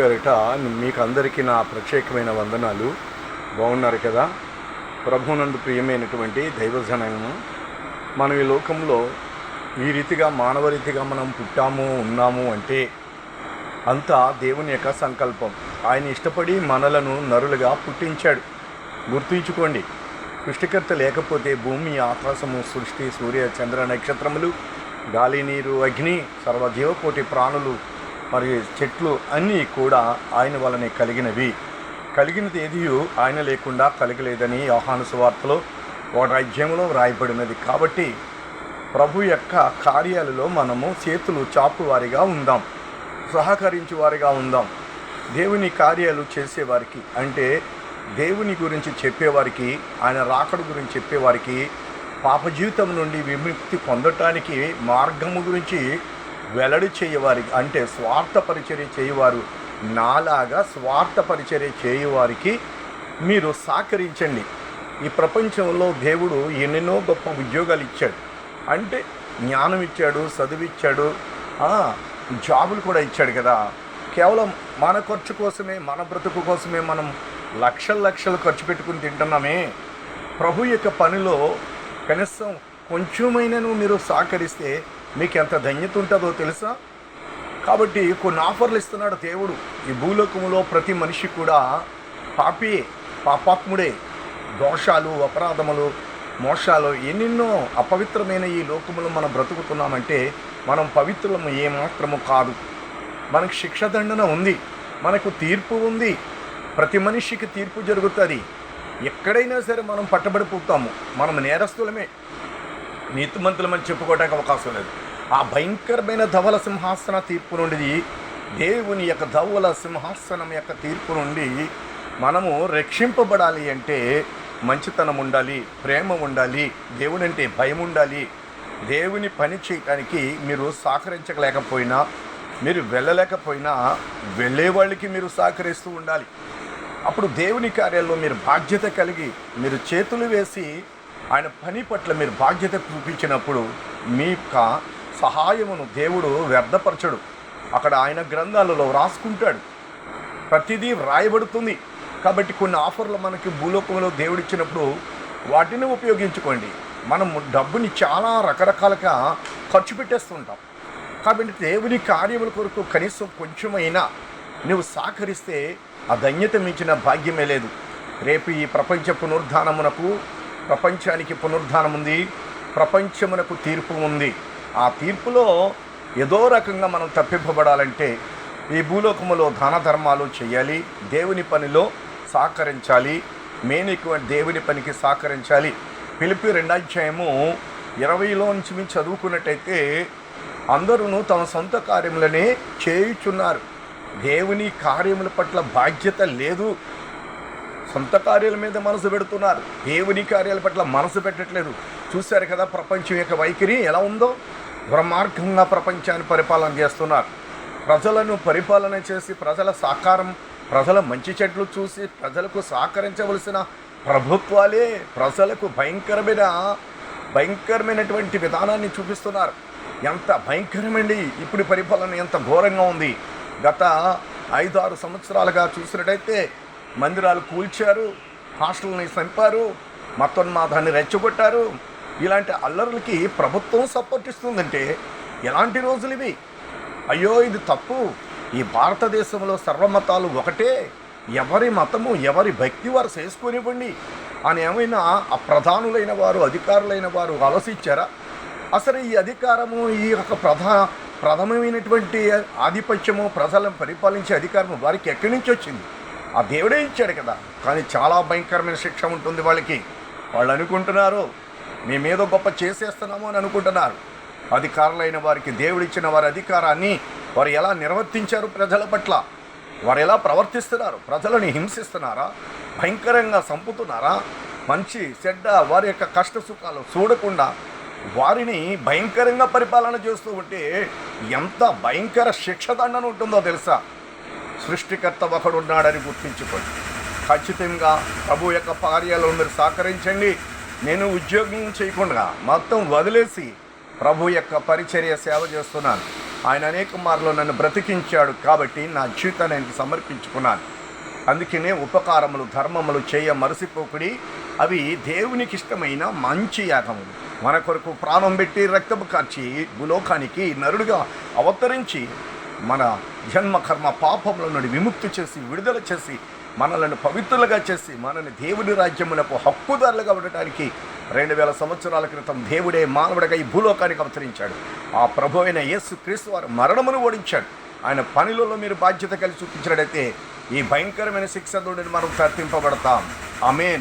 పేరిట మీకు అందరికీ నా ప్రత్యేకమైన వందనాలు. బాగున్నారు కదా? ప్రభునందు ప్రియమైనటువంటి దైవజనము, మనం ఈ లోకంలో ఈ రీతిగా మానవ రీతిగా మనం పుట్టాము ఉన్నాము అంటే అంతా దేవుని యొక్క సంకల్పం. ఆయన ఇష్టపడి మనలను నరులుగా పుట్టించాడు. గుర్తుంచుకోండి, సృష్టికర్త లేకపోతే భూమి, ఆకాశము, సృష్టి, సూర్య, చంద్ర, నక్షత్రములు, గాలి, నీరు, అగ్ని, సర్వజీవకోటి ప్రాణులు మరియు చెట్లు అన్నీ కూడా ఆయన వలనే కలిగినది ఏది ఆయన లేకుండా కలగలేదని యోహాను సువార్తలో 1వ అధ్యాయంలో వ్రాయబడినది. కాబట్టి ప్రభు యొక్క కార్యాలలో మనము చేతులు చాపువారిగా ఉందాం, సహకరించేవారిగా ఉందాం. దేవుని కార్యాలు చేసేవారికి అంటే దేవుని గురించి చెప్పేవారికి, ఆయన రాకడ గురించి చెప్పేవారికి, పాప జీవితం నుండి విముక్తి పొందటానికి మార్గము గురించి వెల్లడి చేయవారికి, అంటే స్వార్థ పరిచర్య చేయవారు, నాలాగా స్వార్థ పరిచర్య చేయవారికి మీరు సహకరించండి. ఈ ప్రపంచంలో దేవుడు ఎన్నెన్నో గొప్ప ఉద్యోగాలు ఇచ్చాడు, అంటే జ్ఞానం ఇచ్చాడు, చదువిచ్చాడు, జాబులు కూడా ఇచ్చాడు కదా. కేవలం మన ఖర్చు కోసమే, మన బ్రతుకు కోసమే మనం లక్షలు ఖర్చు పెట్టుకుని తింటున్నామే. ప్రభు యొక్క పనిలో కనీసం కొంచెమైనను మీరు సహకరిస్తే మీకు ఎంత ధన్యత ఉంటుందో తెలుసా? కాబట్టి కొన్ని ఆఫర్లు ఇస్తున్నాడు దేవుడు. ఈ భూలోకంలో ప్రతి మనిషి కూడా పాపాత్ముడే. దోషాలు, అపరాధములు, మోసాలు, ఎన్నెన్నో అపవిత్రమైన ఈ లోకములో మనం బ్రతుకుతున్నామంటే మనం పవిత్రులము ఏమాత్రము కాదు. మనకు శిక్షదండన ఉంది, మనకు తీర్పు ఉంది. ప్రతి మనిషికి తీర్పు జరుగుతుంది. ఎక్కడైనా సరే మనం పట్టబడిపోతాము, మనం నేరస్తులమే, నీతిమంతులమని చెప్పుకోవడానికి అవకాశం లేదు. ఆ భయంకరమైన ధవల సింహాసన తీర్పు నుండి, దేవుని యొక్క ధవల సింహాసనం యొక్క తీర్పు నుండి మనము రక్షింపబడాలి అంటే మంచితనం ఉండాలి, ప్రేమ ఉండాలి, దేవుని అంటే భయం ఉండాలి. దేవుని పని చేయడానికి మీరు సహకరించలేకపోయినా, మీరు వెళ్ళలేకపోయినా వెళ్ళే వాళ్ళకి మీరు సహకరిస్తూ ఉండాలి. అప్పుడు దేవుని కార్యాల్లో మీరు బాధ్యత కలిగి మీరు చేతులు వేసి ఆయన పని పట్ల మీరు బాధ్యత చూపించినప్పుడు మీ యొక్క సహాయమును దేవుడు వ్యర్థపరచడు. అక్కడ ఆయన గ్రంథాలలో రాసుకుంటాడు, ప్రతిదీ వ్రాయబడుతుంది. కాబట్టి కొన్ని ఆఫర్లు మనకి భూలోకంలో దేవుడు ఇచ్చినప్పుడు వాటిని ఉపయోగించుకోండి. మనము డబ్బుని చాలా రకరకాలుగా ఖర్చు పెట్టేస్తుంటాం. కాబట్టి దేవుని కార్యముల కొరకు కనీసం కొంచెమైనా నువ్వు సహకరిస్తే ఆ ధన్యత మించిన భాగ్యమే లేదు. రేపు ఈ ప్రపంచ ప్రపంచానికి పునరుద్ధానం ఉంది, ప్రపంచమునకు తీర్పు ఉంది. ఆ తీర్పులో ఏదో రకంగా మనం తప్పింపబడాలంటే ఈ భూలోకములో దాన ధర్మాలు చేయాలి, దేవుని పనిలో సహకరించాలి, దేవుని పనికి సహకరించాలి. ఫిలిప్పీ 2వ అధ్యాయము 20లో నుంచి మేము చదువుకున్నట్టయితే అందరూ తమ సొంత కార్యములనే చేయుచున్నారు, దేవుని కార్యముల పట్ల బాధ్యత లేదు. సొంత కార్యాల మీద మనసు పెడుతున్నారు, దేవుని కార్యాల పట్ల మనసు పెట్టట్లేదు. చూశారు కదా ప్రపంచం యొక్క వైఖరి ఎలా ఉందో? దుర్మార్గంగా ప్రపంచాన్ని పరిపాలన చేస్తున్నారు. ప్రజలను పరిపాలన చేసి ప్రజల మంచి చెట్లు చూసి ప్రజలకు సహకరించవలసిన ప్రభుత్వాలే ప్రజలకు భయంకరమైనటువంటి విధానాన్ని చూపిస్తున్నారు. ఎంత భయంకరమండి! ఇప్పుడు పరిపాలన ఎంత ఘోరంగా ఉంది. గత 5-6 సంవత్సరాలుగా చూసినట్టయితే మందిరాలు కూల్చారు, హాస్టల్ని చంపారు, మతోన్మాదాన్ని రెచ్చగొట్టారు. ఇలాంటి అల్లర్లకి ప్రభుత్వం సపోర్ట్ ఇస్తుందంటే ఎలాంటి రోజులు ఇవి? అయ్యో, ఇది తప్పు. ఈ భారతదేశంలో సర్వమతాలు ఒకటే, ఎవరి మతము ఎవరి భక్తి వారు చేసుకునివ్వండి అని ఏమైనా ఆ ప్రధానులైన వారు, అధికారులైన వారు ఆలోచించారా? అసలు ఈ అధికారము, ఈ యొక్క ప్రథమమైనటువంటి ఆధిపత్యము, ప్రజలను పరిపాలించే అధికారము వారికి ఎక్కడి నుంచి వచ్చింది? ఆ దేవుడే ఇచ్చాడు కదా. కానీ చాలా భయంకరమైన శిక్ష ఉంటుంది వాళ్ళకి. వాళ్ళు అనుకుంటున్నారు మేమేదో గొప్ప చేసేస్తున్నాము అని అనుకుంటున్నారు. అధికారులైన వారికి దేవుడిచ్చిన వారి అధికారాన్ని వారు ఎలా నిర్వర్తించారు, ప్రజల పట్ల వారు ఎలా ప్రవర్తిస్తున్నారు? ప్రజలను హింసిస్తున్నారా? భయంకరంగా చంపుతున్నారా? మంచి చెడ్డ వారి యొక్క కష్ట సుఖాలు చూడకుండా వారిని భయంకరంగా పరిపాలన చేస్తూ ఉంటే ఎంత భయంకర శిక్షదండన ఉంటుందో తెలుసా? సృష్టికర్త ఒకడున్నాడని గుర్తించుకోండి. ఖచ్చితంగా ప్రభు యొక్క కార్యాలను మీరు సహకరించండి. నేను ఉద్యోగం చేయకుండా మొత్తం వదిలేసి ప్రభు యొక్క పరిచర్య సేవ చేస్తున్నాను. ఆయన అనేక మార్లు నన్ను బ్రతికించాడు కాబట్టి నా జీవితాన్ని ఆయనకి సమర్పించుకున్నాను. అందుకనే ఉపకారములు ధర్మములు చేయ మరసిపోకుడి, అవి దేవునికి ఇష్టమైన మంచి యాగములు. మన కొరకు ప్రాణం పెట్టి రక్తము కార్చి భూలోకానికి నరుడుగా అవతరించి మన జన్మ కర్మ పాపముల నుండి విముక్తి చేసి విడుదల చేసి మనలను పవిత్రులుగా చేసి మనల్ని దేవుని రాజ్యములకు హక్కుదారులుగా ఉండటానికి 2000 సంవత్సరాల క్రితం దేవుడే మానవుడిగా ఈ భూలోకానికి అవతరించాడు. ఆ ప్రభు అయిన యేసు క్రీస్తు వారు మరణమును ఓడించాడు. ఆయన పనిలో మీరు బాధ్యత కలిసి చూపించినట్టయితే ఈ భయంకరమైన శిక్ష నుండి మనం తప్పింపబడతాం. ఆమేన్.